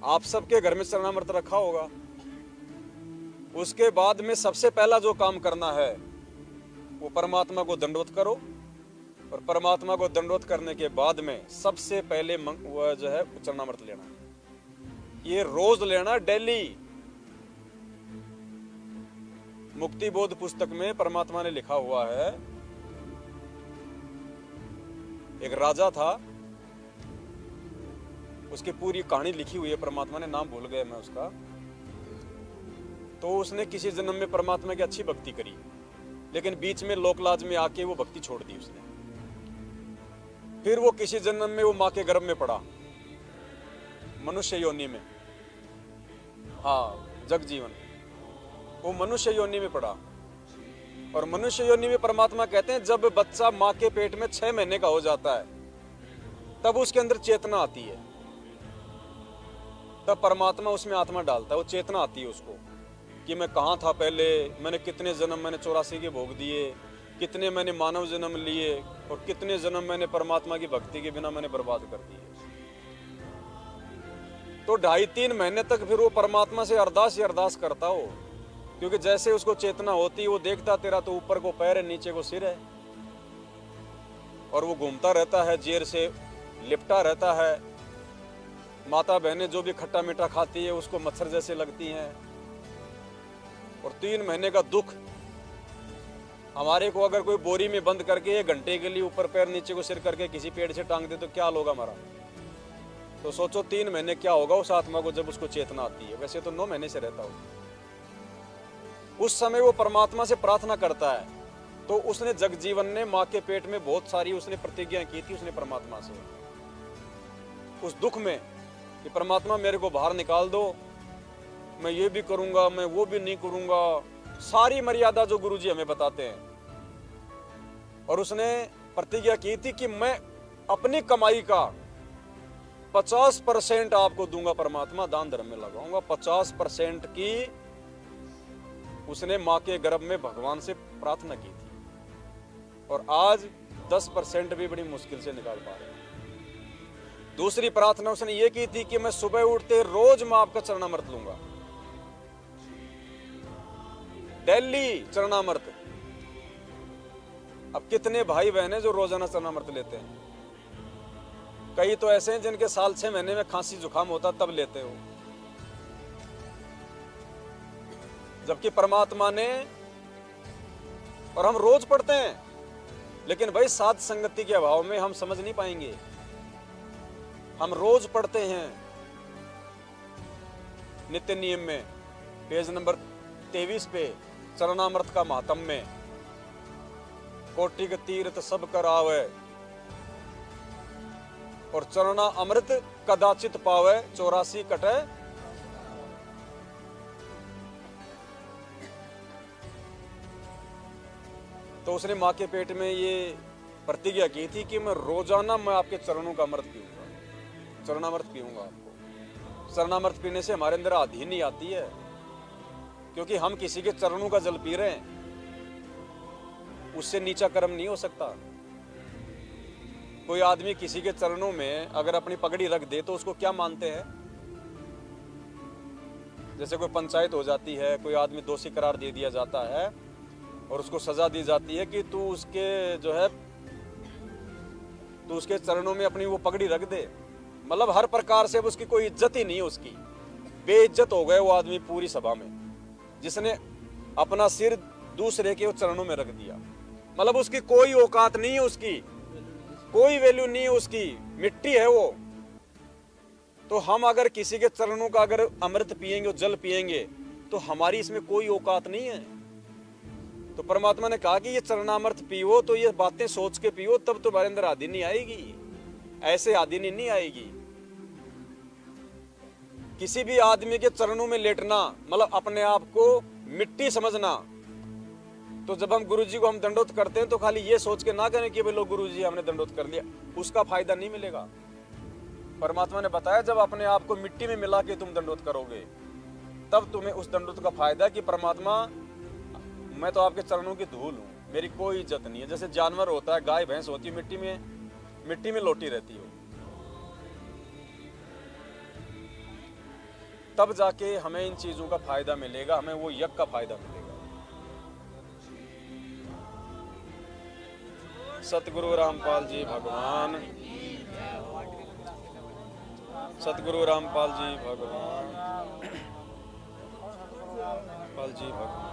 आप सबके घर में चरणामृत रखा होगा। उसके बाद में सबसे पहला जो काम करना है वो परमात्मा को दंडवत करो, और परमात्मा को दंडवत करने के बाद में सबसे पहले वह जो है चरणामृत लेना, ये रोज लेना, डेली। मुक्ति बोध पुस्तक में परमात्मा ने लिखा हुआ है, एक राजा था, उसकी पूरी कहानी लिखी हुई है परमात्मा ने, नाम भूल गया मैं उसका। तो उसने किसी जन्म में परमात्मा की अच्छी भक्ति करी, लेकिन बीच में लोकलाज में आके वो भक्ति छोड़ दी उसने। फिर वो किसी जन्म में वो माँ के गर्भ में पड़ा, मनुष्य योनि में, हाँ जगजीवन, वो मनुष्य योनि में पड़ा। और मनुष्य योनि में परमात्मा कहते हैं जब बच्चा माँ के पेट में 6 महीने का हो जाता है तब उसके अंदर चेतना आती है, तब परमात्मा उसमें आत्मा डालता है, वो चेतना आती है उसको कि मैं कहाँ था पहले, मैंने कितने जन्म मैंने 84 के भोग दिए, कितने मैंने मानव जन्म लिए, और कितने जन्म मैंने परमात्मा की भक्ति के बिना मैंने बर्बाद कर दिए। तो 2.5-3 महीने तक फिर वो परमात्मा से अरदास ही अरदास करता हो, क्योंकि जैसे उसको चेतना होती वो देखता तेरा तो ऊपर को पैर है नीचे को सिर है, और वो घूमता रहता है, जेर से लिपटा रहता है। माता बहनें जो भी खट्टा मीठा खाती है उसको मच्छर जैसे लगती हैं। और 3 महीने का दुख हमारे को, अगर कोई बोरी में बंद करके 1 घंटे के लिए ऊपर पैर नीचे को सिर करके किसी पेड़ से टांग दे तो क्या हाल होगा हमारा। तो सोचो 3 महीने क्या होगा उस आत्मा को जब उसको चेतना आती है। वैसे तो 9 महीने से रहता हो। उस समय वो परमात्मा से प्रार्थना करता है। तो उसने जगजीवन ने माँ के पेट में बहुत सारी उसने प्रतिज्ञा की थी उसने परमात्मा से, उस दुख में कि परमात्मा मेरे को बाहर निकाल दो, मैं ये भी करूंगा, मैं वो भी नहीं करूंगा, सारी मर्यादा जो गुरुजी हमें बताते हैं। और उसने प्रतिज्ञा की थी कि मैं अपनी कमाई का 50% आपको दूंगा परमात्मा, दान धर्म में लगाऊंगा। 50% की उसने माँ के गर्भ में भगवान से प्रार्थना की थी, और आज 10% भी बड़ी मुश्किल से निकाल पा रहे हैं। दूसरी प्रार्थना उसने ये की थी कि मैं सुबह उठते रोज मैं आपका चरणामृत लूंगा, डेली चरणामृत। अब कितने भाई बहन हैं जो रोजाना चरणामृत लेते हैं? कई तो ऐसे हैं जिनके साल 6 महीने में खांसी जुकाम होता तब लेते हो। जबकि परमात्मा ने, और हम रोज पढ़ते हैं, लेकिन भाई साध संगति के अभाव में हम समझ नहीं पाएंगे। हम रोज पढ़ते हैं नित्य नियम में, पेज नंबर 23 पे चरणामृत का महात्म्य में, कोटि के तीर्थ सब कर आवे और चरणा अमृत कदाचित पावे 84 कटे। तो उसने माँ के पेट में ये प्रतिज्ञा की थी कि मैं रोजाना मैं आपके चरणों का अमृत पीऊंगा, चरणामृत पीऊंगा आपको। चरणामृत पीने से हमारे अंदर आधी नहीं आती है, क्योंकि हम किसी के चरणों का जल पी रहे हैं, उससे नीचा कर्म नहीं हो सकता। कोई आदमी किसी के चरणों में अगर अपनी पगड़ी रख दे तो उसको क्या मानते हैं? जैसे कोई पंचायत हो जाती है, कोई आदमी दोषी करार दे दिया जाता है और उसको सजा दी जाती है कि तू उसके जो है तू उसके चरणों में अपनी वो पगड़ी रख दे। मतलब हर प्रकार से उसकी कोई इज्जत ही नहीं है, उसकी बेइज्जत हो गए वो आदमी पूरी सभा में, जिसने अपना सिर दूसरे के चरणों में रख दिया। मतलब उसकी कोई औकात नहीं है, उसकी कोई वैल्यू नहीं है, उसकी मिट्टी है वो। तो हम अगर किसी के चरणों का अगर अमृत पिएंगे और जल पिएंगे तो हमारी इसमें कोई औकात नहीं है। तो परमात्मा ने कहा कि ये चरणामृत पियो तो ये बातें सोच के पियो, तब तुम्हारे अंदर आदि नहीं आएगी, ऐसे आदि नहीं आएगी। किसी भी आदमी के चरणों में लेटना मतलब अपने आप को मिट्टी समझना। तो जब हम गुरुजी को हम दंडोत करते हैं तो खाली ये सोच के ना करें कि भाई लो गुरुजी हमने दंडोत कर लिया, उसका फायदा नहीं मिलेगा। परमात्मा ने बताया जब अपने आप को मिट्टी में मिला के तुम दंडोत करोगे तब तुम्हें उस दंडोत का फायदा कि परमात्मा मैं तो आपके चरणों की धूल हूँ, मेरी कोई इज्जत नहीं है। जैसे जानवर होता है, गाय भैंस होती है, मिट्टी में लोटी रहती हो। तब जाके हमें इन चीज़ों का फ़ायदा मिलेगा, हमें वो यज्ञ का फ़ायदा मिलेगा। सतगुरु रामपाल जी भगवान, सतगुरु रामपाल जी भगवान, पाल जी भगवान।